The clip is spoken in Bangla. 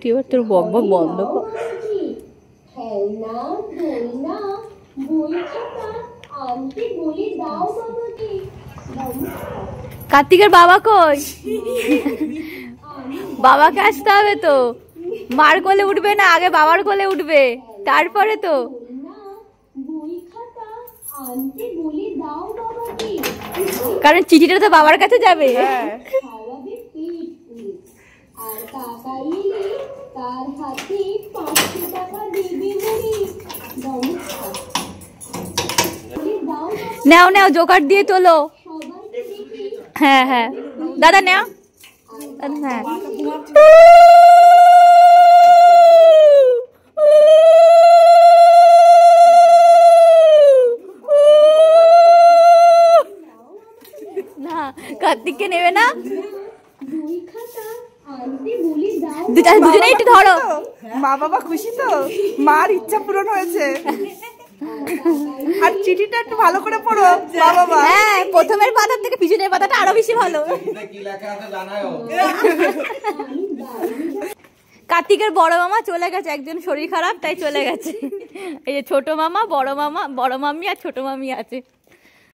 তুই এবার তোর বক বক বন্ধ কর। কার্তিকের বাবা কই? বাবাকে আসতে হবে তো। মার কোলে উঠবে না, আগে বাবার কোলে উঠবে, তারপরে তো। কারণ চিঠিটা তো বাবার কাছে যাবে। নাও নাও, জোগাড় দিয়ে তোলো। হ্যাঁ হ্যাঁ দাদা নাও। হ্যাঁ না, কার্তিককে নেবে না। দুজনেই একটু ধরো। মা বাবা খুশি তো? মার ইচ্ছা পূরণ হয়েছে। আর চিঠিটা একটু ভালো করে পড়ো মা বাবা। হ্যাঁ, প্রথমের পাতার থেকে পিছনের পাতাটা আরো বেশি ভালো। কার্তিকের বড় মামা চলে গেছে, একজন শরীর খারাপ তাই চলে গেছে। এই যে ছোট মামা, বড় মামা, বড় মাম্মি আর ছোট মাম্মি আছে।